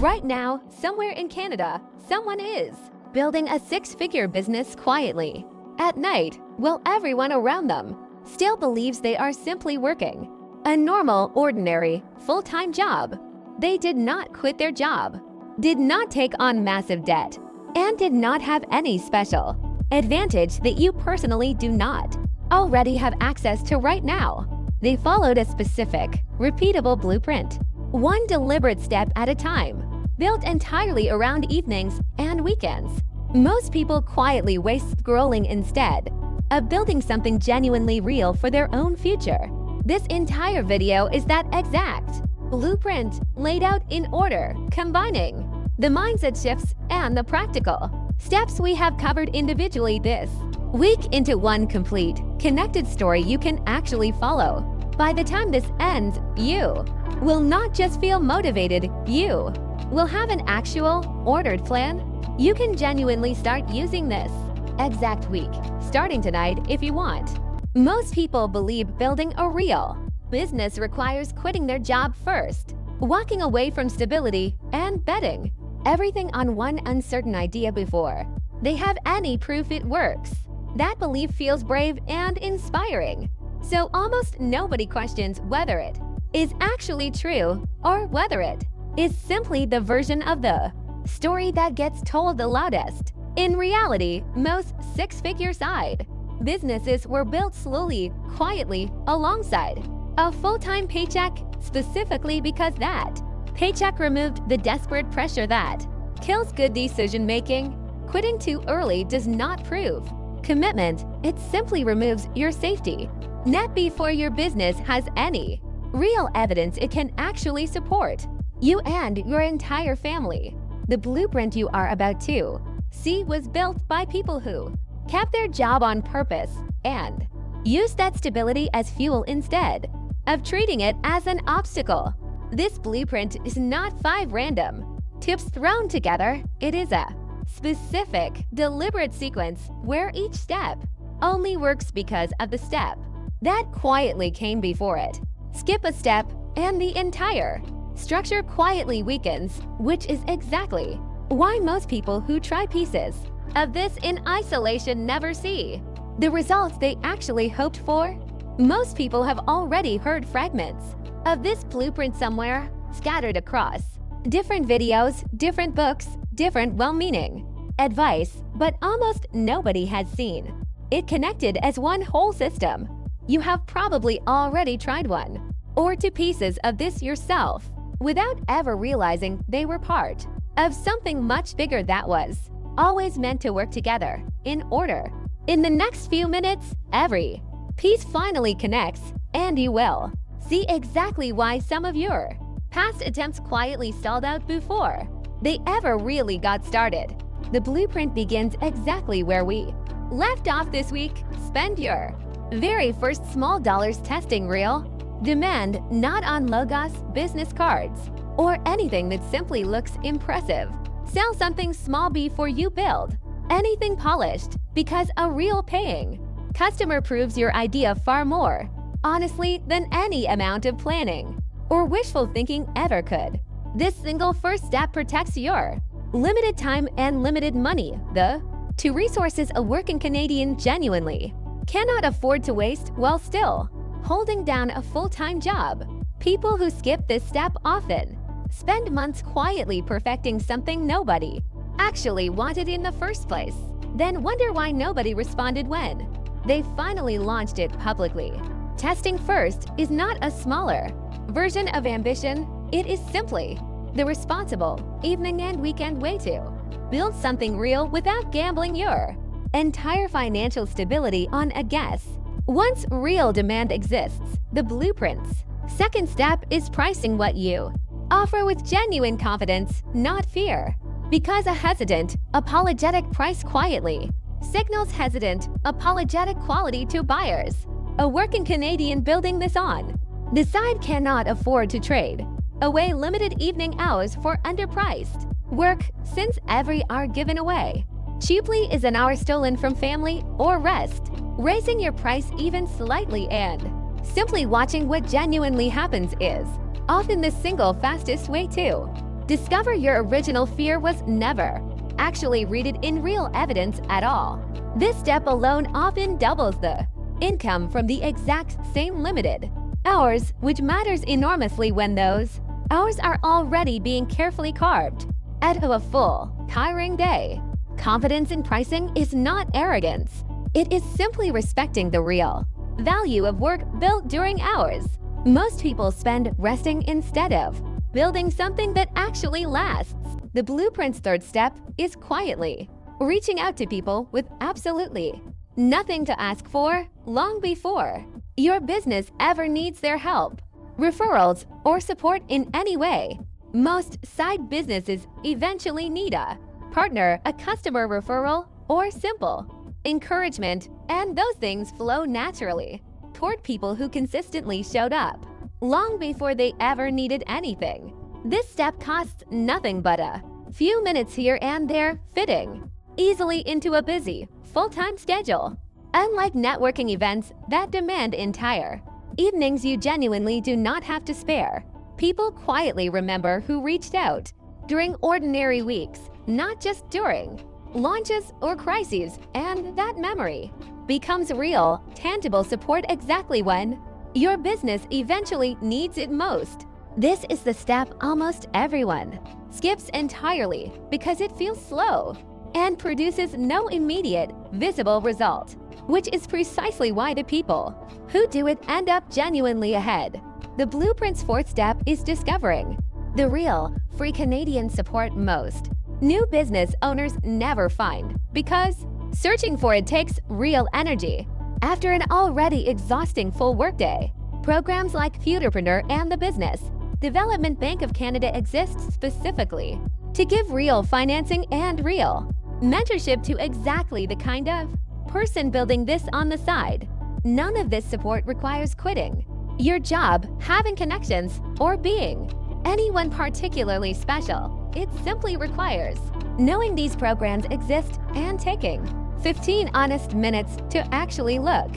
Right now, somewhere in Canada, someone is building a six-figure business quietly. At night, while everyone around them still believes they are simply working a normal, ordinary, full-time job. They did not quit their job, did not take on massive debt, and did not have any special advantage that you personally do not already have access to right now. They followed a specific, repeatable blueprint, one deliberate step at a time, built entirely around evenings and weekends. Most people quietly waste scrolling instead of building something genuinely real for their own future. This entire video is that exact blueprint laid out in order, combining the mindset shifts and the practical steps we have covered individually this week into one complete, connected story you can actually follow. By the time this ends, you will not just feel motivated, you will have an actual, ordered plan you can genuinely start using this exact week, starting tonight if you want. Most people believe building a real business requires quitting their job first, walking away from stability, and betting everything on one uncertain idea before they have any proof it works. That belief feels brave and inspiring, so almost nobody questions whether it is actually true or whether it is simply the version of the story that gets told the loudest. In reality, most six-figure side businesses were built slowly, quietly, alongside a full-time paycheck, specifically because that paycheck removed the desperate pressure that kills good decision-making. Quitting too early does not prove commitment, it simply removes your safety net before your business has any real evidence it can actually support you and your entire family. The blueprint you are about to see was built by people who kept their job on purpose and used that stability as fuel instead of treating it as an obstacle. This blueprint is not 5 random tips thrown together. It is a specific, deliberate sequence where each step only works because of the step that quietly came before it. Skip a step and the entire structure quietly weakens, which is exactly why most people who try pieces of this in isolation never see the results they actually hoped for. Most people have already heard fragments of this blueprint somewhere, scattered across different videos, different books, different well-meaning advice, but almost nobody has seen it connected as one whole system. You have probably already tried one or 2 pieces of this yourself without ever realizing they were part of something much bigger that was always meant to work together in order. In the next few minutes, every piece finally connects, and you will see exactly why some of your past attempts quietly stalled out before they ever really got started. The blueprint begins exactly where we left off this week. Spend your very first small dollars testing real demand, not on logos, business cards, or anything that simply looks impressive. Sell something small before you build anything polished, because a real paying customer proves your idea far more honestly than any amount of planning or wishful thinking ever could. This single first step protects your limited time and limited money, the 2 resources a working Canadian genuinely cannot afford to waste while still holding down a full-time job. People who skip this step often spend months quietly perfecting something nobody actually wanted in the first place, then wonder why nobody responded when they finally launched it publicly. Testing first is not a smaller version of ambition, it is simply the responsible evening and weekend way to build something real without gambling your entire financial stability on a guess. Once real demand exists, the blueprint's second step is pricing what you offer with genuine confidence, not fear. Because a hesitant, apologetic price quietly signals hesitant, apologetic quality to buyers. A working Canadian building this on the side cannot afford to trade away limited evening hours for underpriced work, since every hour given away cheaply is an hour stolen from family or rest. Raising your price even slightly and simply watching what genuinely happens is often the single fastest way to Discover your original fear was never actually rooted in real evidence at all. This step alone often doubles the income from the exact same limited hours, which matters enormously when those hours are already being carefully carved out of a full, tiring day. Confidence in pricing is not arrogance. It is simply respecting the real value of work built during hours. Most people spend resting instead of building something that actually lasts. The blueprint's third step is quietly reaching out to people with absolutely nothing to ask for long before your business ever needs their help, referrals, or support in any way. Most side businesses eventually need a partner, a customer referral, or simple encouragement, and those things flow naturally toward people who consistently showed up long before they ever needed anything. This step costs nothing but a few minutes here and there, fitting easily into a busy, full-time schedule. Unlike networking events that demand entire evenings you genuinely do not have to spare, people quietly remember who reached out during ordinary weeks, not just during launches or crises, and that memory becomes real, tangible support exactly when your business eventually needs it most. This is the step almost everyone skips entirely because it feels slow and produces no immediate, visible result, which is precisely why the people who do it end up genuinely ahead. The blueprint's fourth step is discovering the real, free Canadian support most new business owners never find, because searching for it takes real energy. After an already exhausting full workday, programs like Futurepreneur and the Business Development Bank of Canada exist specifically to give real financing and real mentorship to exactly the kind of person building this on the side. None of this support requires quitting your job, having connections, or being anyone particularly special. It simply requires knowing these programs exist and taking 15 honest minutes to actually look.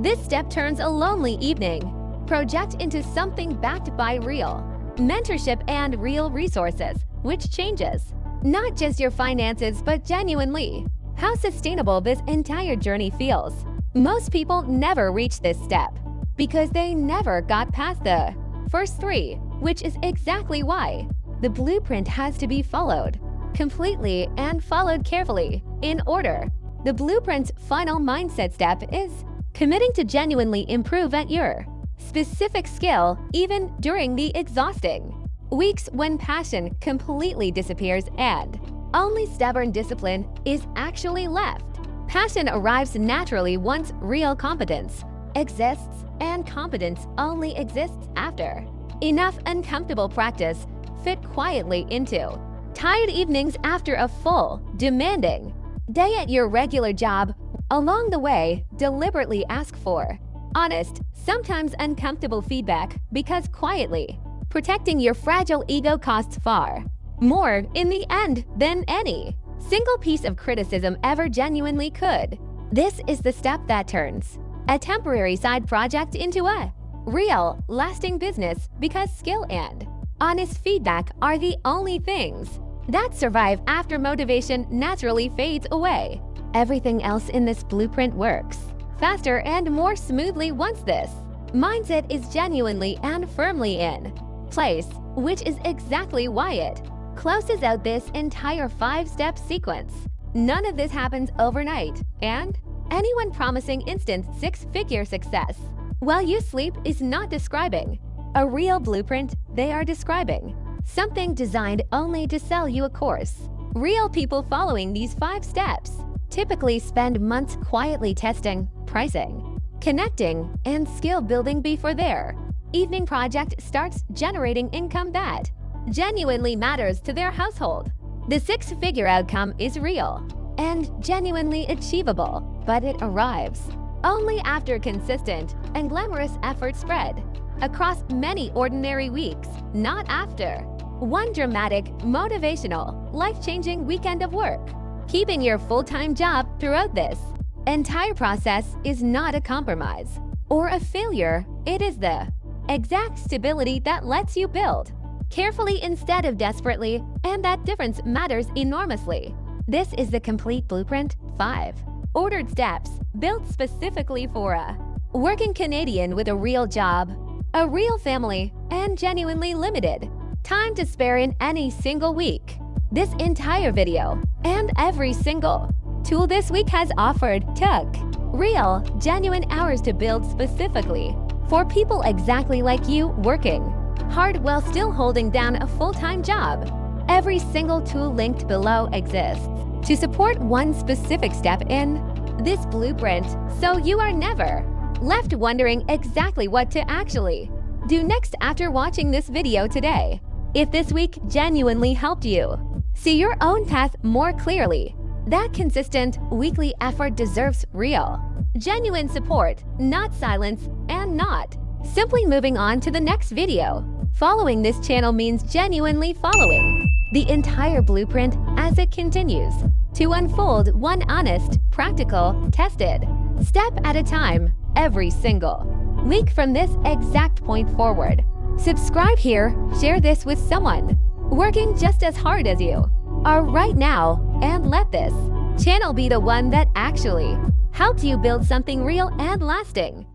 This step turns a lonely evening project into something backed by real mentorship and real resources, which changes not just your finances, but genuinely how sustainable this entire journey feels. Most people never reach this step because they never got past the first three, which is exactly why the blueprint has to be followed completely and followed carefully in order. The blueprint's final mindset step is committing to genuinely improve at your specific skill, even during the exhausting weeks when passion completely disappears and only stubborn discipline is actually left. Passion arrives naturally once real competence exists, and competence only exists after enough uncomfortable practice fit quietly into tired evenings after a full, demanding day at your regular job. Along the way, deliberately ask for honest, sometimes uncomfortable feedback, because quietly protecting your fragile ego costs far more in the end than any single piece of criticism ever genuinely could. This is the step that turns a temporary side project into a real, lasting business, because skill and honest feedback are the only things that survive after motivation naturally fades away. Everything else in this blueprint works faster and more smoothly once this mindset is genuinely and firmly in place, which is exactly why it closes out this entire 5-step sequence. None of this happens overnight, and anyone promising instant 6-figure success while you sleep is not describing a real blueprint. They are describing something designed only to sell you a course. Real people following these 5 steps typically spend months quietly testing, pricing, connecting, and skill building before their evening project starts generating income that genuinely matters to their household. The 6-figure outcome is real and genuinely achievable, but it arrives only after consistent and glamorous effort spread across many ordinary weeks, not after one dramatic, motivational, life-changing weekend of work. Keeping your full-time job throughout this entire process is not a compromise or a failure. It is the exact stability that lets you build carefully instead of desperately, and that difference matters enormously. This is the complete blueprint 5. Ordered steps, built specifically for a working Canadian with a real job, a real family, and genuinely limited time to spare in any single week. This entire video, and every single tool this week has offered, took real, genuine hours to build specifically for people exactly like you, working hard while still holding down a full-time job. Every single tool linked below exists to support one specific step in this blueprint, so you are never left wondering exactly what to actually do next after watching this video today. If this week genuinely helped you see your own path more clearly, that consistent weekly effort deserves real, genuine support, not silence, and not simply moving on to the next video. Following this channel means genuinely following the entire blueprint as it continues to unfold, one honest, practical, tested step at a time, every single week from this exact point forward. Subscribe here, share this with someone working just as hard as you are right now, and let this channel be the one that actually helps you build something real and lasting.